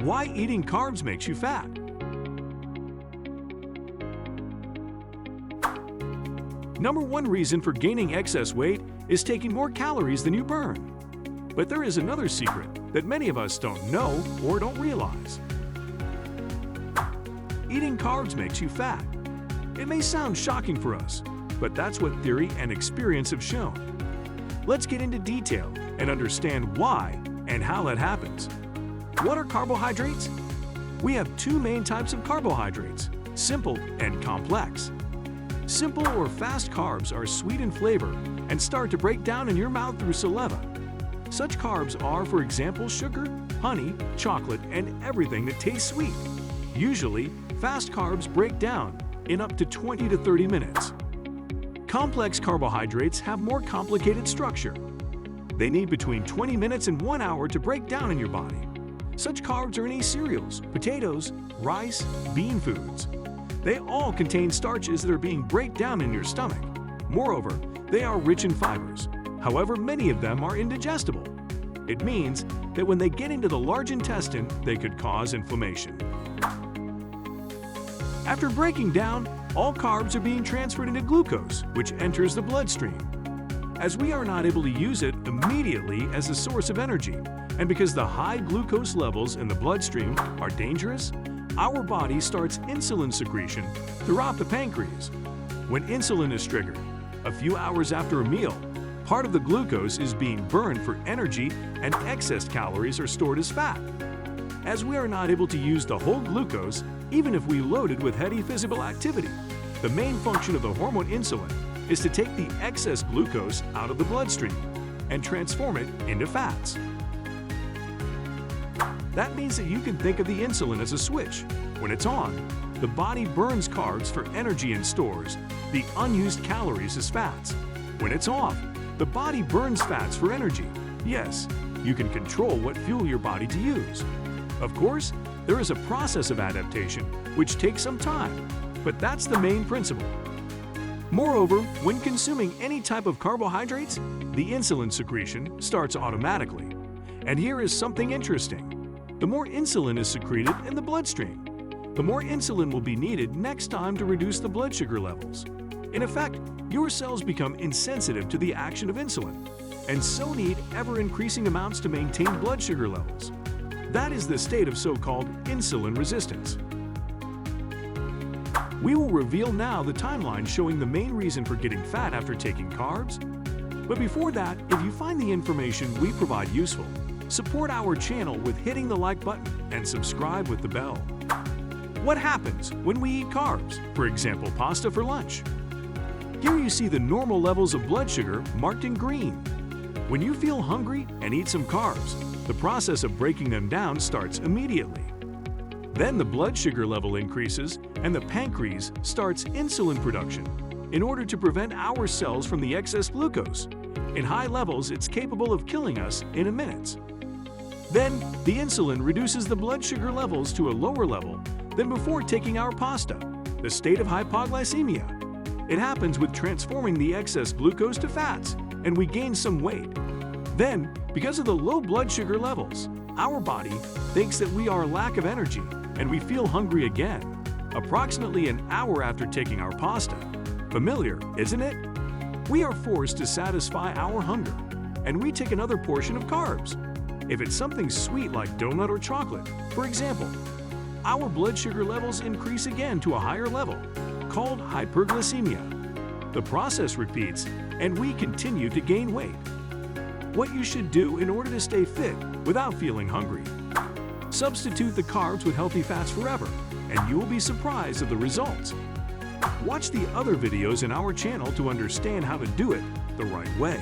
Why eating carbs makes you fat. Number one reason for gaining excess weight is taking more calories than you burn. But there is another secret that many of us don't know or don't realize. Eating carbs makes you fat. It may sound shocking for us, but that's what theory and experience have shown. Let's get into detail and understand why and how that happens. What are carbohydrates? We have two main types of carbohydrates, simple and complex. Simple or fast carbs are sweet in flavor and start to break down in your mouth through saliva. Such carbs are, for example, sugar, honey, chocolate, and everything that tastes sweet. Usually, fast carbs break down in up to 20 to 30 minutes. Complex carbohydrates have more complicated structure. They need between 20 minutes and 1 hour to break down in your body. Such carbs are in any cereals, potatoes, rice, bean foods. They all contain starches that are being break down in your stomach. Moreover, they are rich in fibers. However, many of them are indigestible. It means that when they get into the large intestine, they could cause inflammation. After breaking down, all carbs are being transferred into glucose, which enters the bloodstream. As we are not able to use it immediately as a source of energy, and because the high glucose levels in the bloodstream are dangerous, our body starts insulin secretion throughout the pancreas. When insulin is triggered, a few hours after a meal, part of the glucose is being burned for energy and excess calories are stored as fat. As we are not able to use the whole glucose, even if we load it with heavy physical activity, the main function of the hormone insulin is to take the excess glucose out of the bloodstream and transform it into fats. That means that you can think of the insulin as a switch. When it's on, the body burns carbs for energy and stores the unused calories as fats. When it's off, the body burns fats for energy. Yes, you can control what fuel your body to use. Of course, there is a process of adaptation which takes some time, but that's the main principle. Moreover, when consuming any type of carbohydrates, the insulin secretion starts automatically. And here is something interesting. The more insulin is secreted in the bloodstream, the more insulin will be needed next time to reduce the blood sugar levels. In effect, your cells become insensitive to the action of insulin, and so need ever-increasing amounts to maintain blood sugar levels. That is the state of so-called insulin resistance. We will reveal now the timeline showing the main reason for getting fat after taking carbs. But before that, if you find the information we provide useful, support our channel with hitting the like button and subscribe with the bell. What happens when we eat carbs, for example, pasta for lunch? Here you see the normal levels of blood sugar marked in green. When you feel hungry and eat some carbs, the process of breaking them down starts immediately. Then the blood sugar level increases and the pancreas starts insulin production in order to prevent our cells from the excess glucose. In high levels, it's capable of killing us in a minute. Then, the insulin reduces the blood sugar levels to a lower level than before taking our pasta, the state of hypoglycemia. It happens with transforming the excess glucose to fats, and we gain some weight. Then, because of the low blood sugar levels, our body thinks that we are lack of energy, and we feel hungry again, approximately an hour after taking our pasta. Familiar, isn't it? We are forced to satisfy our hunger, and we take another portion of carbs. If it's something sweet like donut or chocolate, for example, our blood sugar levels increase again to a higher level, called hyperglycemia. The process repeats, and we continue to gain weight. What you should do in order to stay fit without feeling hungry. Substitute the carbs with healthy fats forever, and you will be surprised at the results. Watch the other videos in our channel to understand how to do it the right way.